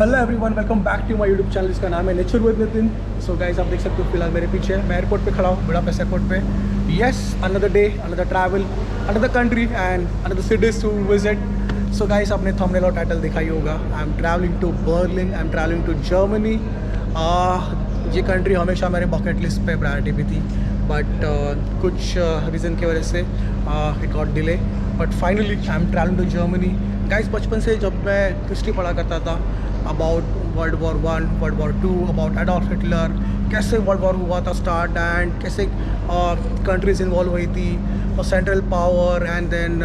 Hello everyone, welcome back to my YouTube channel जिसका नाम है nature with Nitin. So guys, आप देख सकते हो फिलहाल मेरे पीछे मैं एयरपोर्ट पे खड़ा हूँ, बुडापेस्ट एयरपोर्ट पे। Yes, another day, another travel, another country and another cities to visit. So guys, आपने थंबनेल और टाइटल दिखाई होगा। I am travelling to Berlin, I am travelling to Germany. ये कंट्री हमेशा मेरे बकेट लिस्ट पे priority भी थी, बट कुछ रीज़न की वजह से it got delay, but finally I am travelling to Germany. Guys, बचपन से जब मैं हिस्ट्री पढ़ा करता था about world war 1, world war 2, about Adolf Hitler, कैसे वर्ल्ड वॉर हुआ था स्टार्ट एंड कैसे कंट्रीज इन्वॉल्व हुई थी और सेंट्रल पावर एंड देन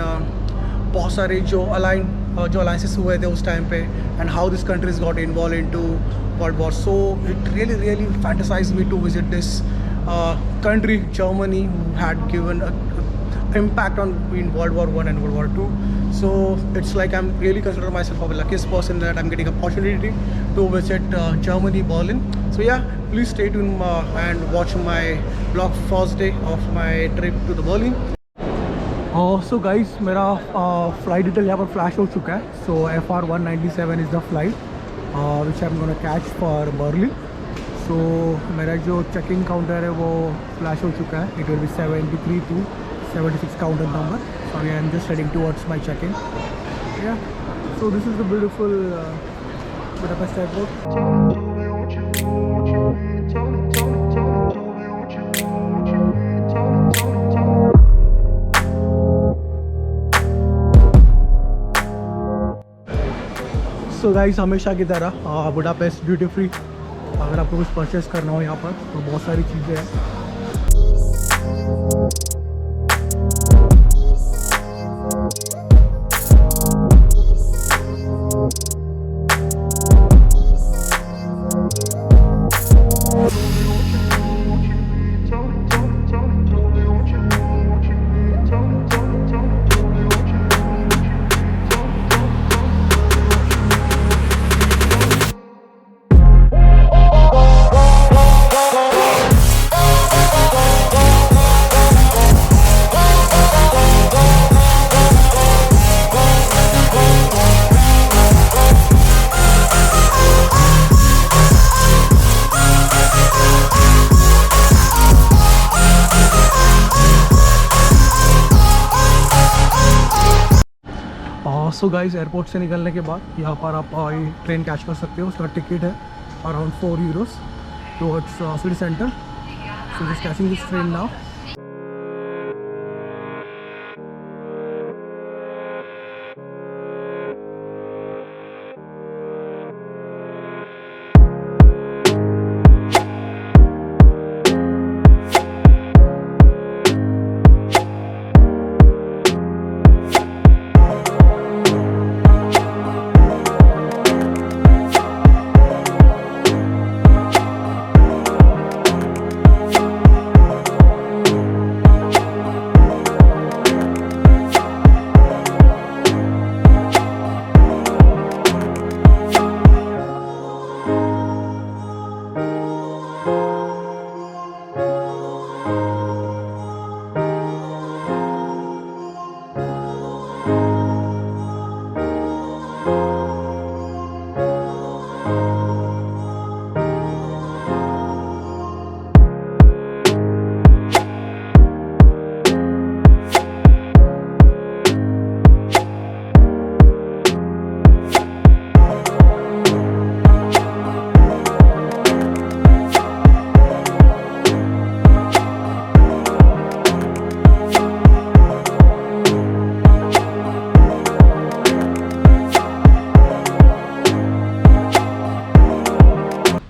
बहुत सारे जो अलाइंसेस हुए थे उस टाइम पे and how this countries got involve into world war. So it really fantasize me to visit this country, Germany, who had given a impact on in World War 1 and World War 2. So it's like I'm really consider myself a luckiest person that I'm getting opportunity to visit Germany, Berlin. So yeah, please stay tuned and watch my vlog first day of my trip to the Berlin. So guys, मेरा flight detail यहाँ पर flash हो चुका है. So FR 197 is the flight which I'm gonna catch for Berlin. तो मेरा जो checking counter है वो फ्लैश हो चुका है. It will be 73 to 76 counter number. Sorry, I am just heading towards my checking. Yeah, so this is the beautiful Budapest airport. So guys, हमेशा की तरह बुडापेस्ट ड्यूटी फ्री. अगर आपको कुछ परचेस करना हो यहाँ पर तो बहुत सारी चीज़ें हैं. सो गाइस, एयरपोर्ट से निकलने के बाद यहाँ पर आप ट्रेन कैच कर सकते हो. उसका टिकट है around 4 euros towards city centre. So just catching this train now.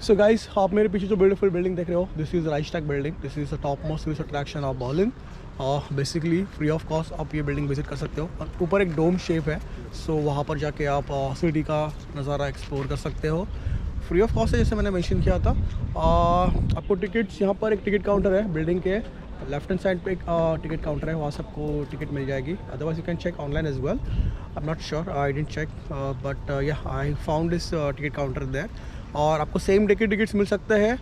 So guys, आप मेरे पीछे जो ब्यूटीफुल बिल्डिंग देख रहे हो, this is Reichstag building. This is the top most tourist attraction of Berlin. Basically free of cost आप ये building visit कर सकते हो. और ऊपर एक डोम शेप है, सो वहाँ पर जाके आप सिटी का नज़ारा एक्सप्लोर कर सकते हो. फ्री ऑफ कॉस्ट है, जैसे मैंने मेंशन किया था. आपको टिकट्स, यहाँ पर एक टिकट काउंटर है बिल्डिंग के लेफ्ट हैंड साइड पे. एक टिकट काउंटर है, वहाँ से आपको टिकट मिल जाएगी. Otherwise you can check online as well. I am not sure, I didn't check, but yeah, I found this ticket counter there. और आपको सेम डे के टिकट्स मिल सकते हैं,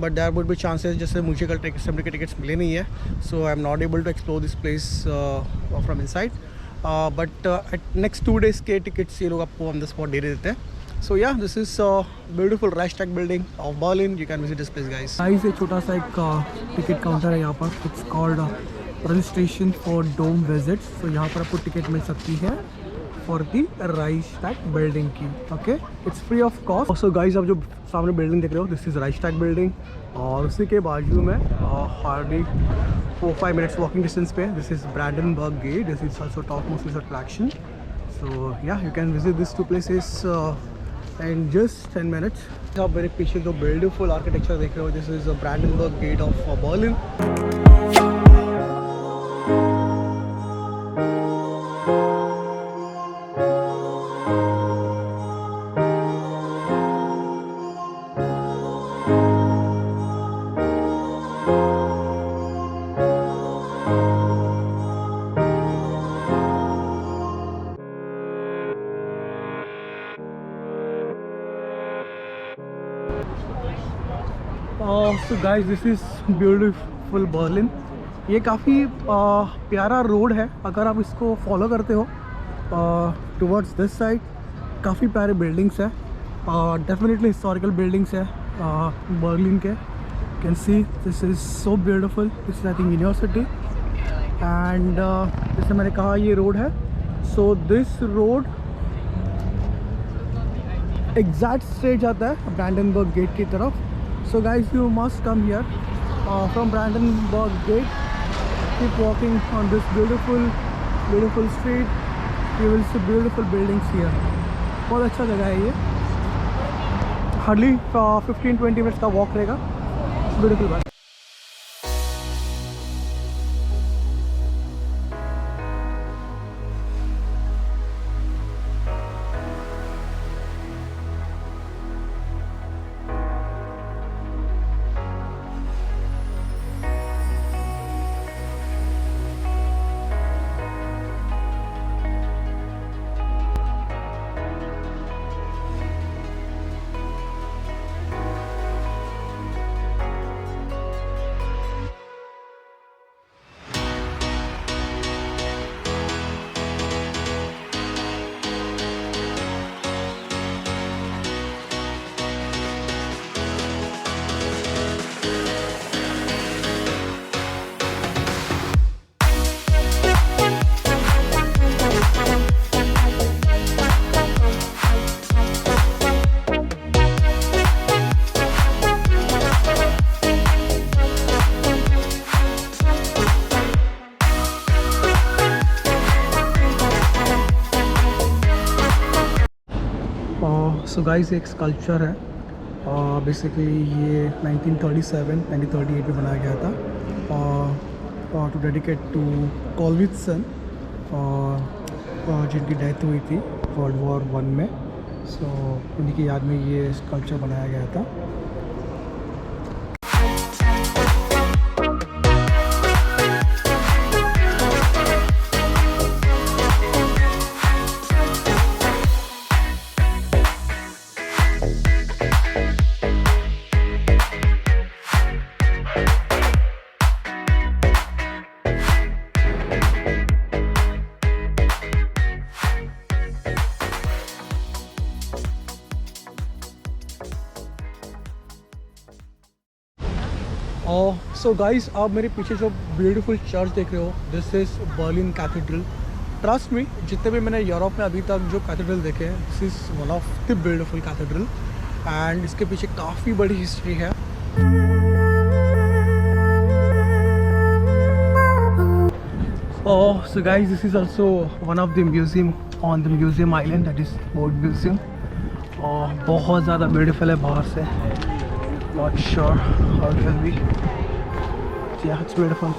but there would be chances, जैसे मुझे कल सेम डे के टिकट्स मिले नहीं है, so I am not able to explore this place from inside. But next 2 days के टिकट्स ये लोग आपको ऑन द स्पॉट दे देते हैं. So yeah, this is beautiful Reichstag building of Berlin. You can visit this place, guys. Guys, एक छोटा सा एक टिकट काउंटर है यहाँ पर. It's called registration for dome visits. So यहाँ पर आपको टिकट मिल सकती है for the Reichstag building की. Okay, it's free of cost. So guys, आप जो सामने बिल्डिंग देख रहे हो, this is Reichstag building. और उसी के बाजू में hardly 4-5 minutes walking distance पे this is Brandenburg Gate. This is also topmost attraction. So yeah, you can visit these two places in just 10 minutes. आप मेरे पीछे जो ब्यूटीफुल आर्किटेक्चर देख रहे हो, this is Brandenburg gate of Berlin. So guys, this is beautiful Berlin. ये काफ़ी प्यारा रोड है. अगर आप इसको फॉलो करते हो टुवर्ड्स दिस साइड, काफ़ी प्यारे बिल्डिंग्स है. डेफिनेटली हिस्टोरिकल बिल्डिंग्स है बर्लिन के. Can see this is so beautiful. This is I think university. And जैसे मैंने कहा, ये रोड है. So this road exact straight जाता है ब्रांडनबर्ग गेट की तरफ. So guys, you must come here from Brandenburg Gate. Keep walking on this beautiful street. You will see beautiful buildings here. बहुत अच्छा जगह है ये. Hardly 15-20 minutes का walk रहेगा. Beautiful बात. सो गाइस, एक स्कल्पचर है. बेसिकली ये 1937-1938 में बनाया गया था टू डेडिकेट टू कॉलविट्सन, जिनकी डेथ हुई थी वर्ल्ड वॉर 1 में. सो उन्हीं की याद में ये स्कल्पचर बनाया गया था. सो गाइस, आप मेरे पीछे जो ब्यूटीफुल चर्च देख रहे हो, this is Berlin cathedral. Trust me, जितने भी मैंने यूरोप में अभी तक जो कैथेड्रल देखे हैं, this is one of the beautiful cathedral. And इसके पीछे काफ़ी बड़ी हिस्ट्री है. So guys, this is also one of the museum on the museum island, that is Boat Museum. बहुत ज़्यादा ब्यूटीफुल है बाहर से. Not sure how it will be. Yeah, it's beautiful.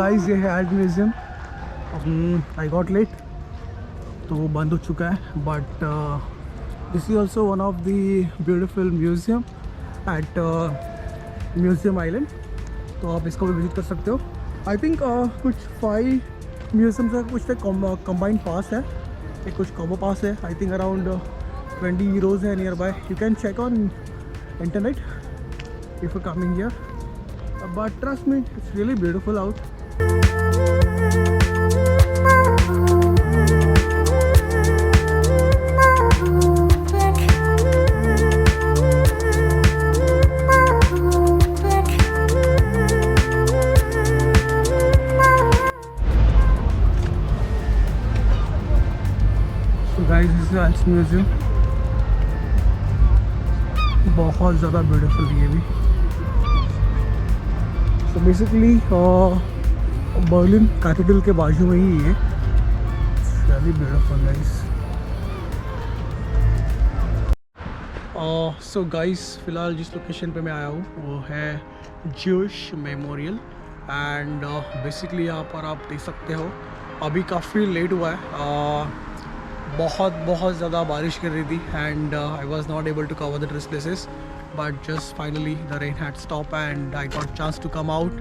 Guys ये है art museum. I got late तो वो बंद हो चुका है, but this is also one of the beautiful museum at museum island. तो आप इसको भी विजिट कर सकते हो. आई थिंक कुछ 5 म्यूज़ियम का कुछ कंबाइंड पास है, एक कुछ कॉम्बो पास है. आई थिंक अराउंड 20 euros है nearby. You can check on internet if you're coming here, but trust me, it's really beautiful out. So guys, this is Arts Museum. बहुत ज़्यादा beautiful है ये भी. तो basically Berlin cathedral के बाजू में ही है. Really beautiful guys. So guys फ़िलहाल जिस लोकेशन पे मैं आया हूँ वो है ज्यूश मेमोरियल. एंड बेसिकली यहाँ पर आप देख सकते हो अभी काफ़ी लेट हुआ है. बहुत ज़्यादा बारिश कर रही थी and I was not able to cover the tourist places, but just finally the rain had stopped and I got chance to come out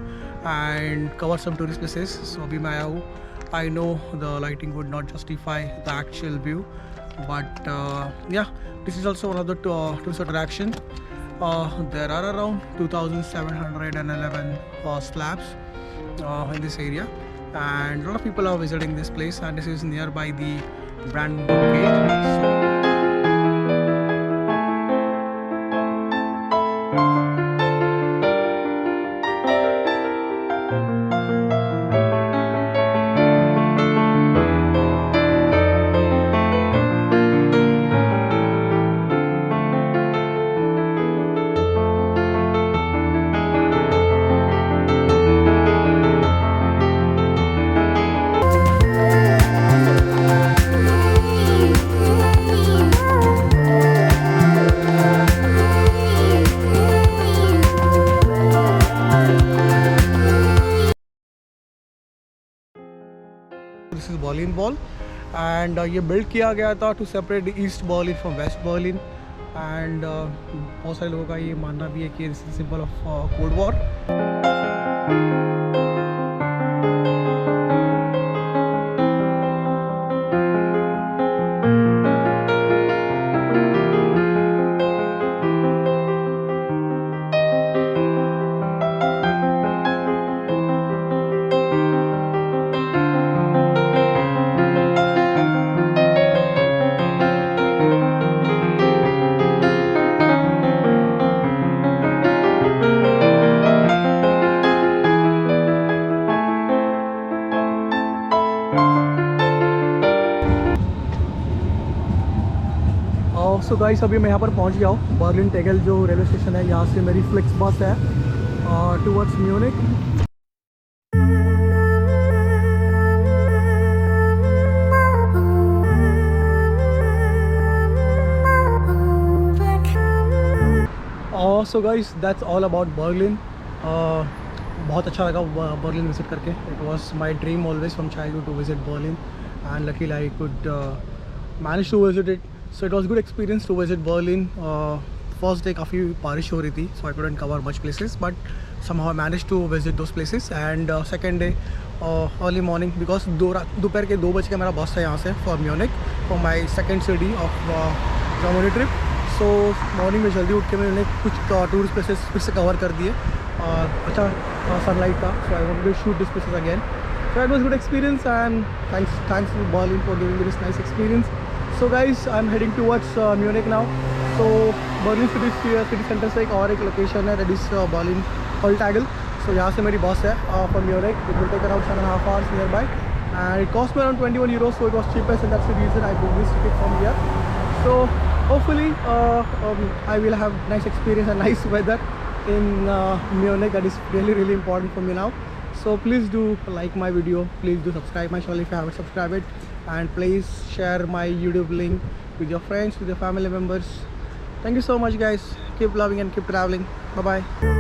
and cover some tourist places. So abhi main aaya hu. I know the lighting would not justify the actual view, but yeah, this is also one of the tourist attraction. There are around 2711 slabs in this area, and a lot of people are visiting this place, and this is nearby the Brandenburg Gate. So this is Berlin wall and ये build किया गया था to separate east Berlin from west Berlin. And बहुत सारे लोगों का ये मानना भी है कि this is symbol of cold war. So guys अभी मैं यहाँ पर पहुँच गया हूँ. बर्लिन टेगल जो रेलवे स्टेशन है, यहाँ से मेरी फ्लिक्स बस है towards Munich. So guys that's all about Berlin. बहुत अच्छा लगा बर्लिन विजिट करके. It was my dream always from childhood to visit Berlin, and luckily I could manage to visit it. So it was good experience to visit Berlin. First day काफ़ी बारिश हो रही थी, so I couldn't cover much places, but somehow I managed to visit those places. And second day early morning, because दोपहर के 2 बजे का मेरा बस है यहाँ से for Munich for my second city of Germany trip. So morning में जल्दी उठ के मैंने कुछ टूरिस्ट प्लेसेस फिर से कवर कर दिए. अच्छा सनलाइट था, so I wanted to shoot these places again. So it was good experience, and thanks to Berlin for giving me this nice experience. So guys, I'm heading towards Munich now. So Berlin city center से एक और एक location है, that is Berlin Holtagel. So यहाँ से मेरी बस है for Munich. It will take around 7.5 hours nearby, and it cost me around 21 euros. So it was cheapest, and that's the reason I booked this ticket from here. So hopefully I will have nice experience and nice weather in Munich. That is really important for me now. So please do like my video, please do subscribe my channel if you haven't subscribed it, and please share my YouTube link with your friends, with your family members. Thank you so much guys. Keep loving and keep traveling. Bye bye.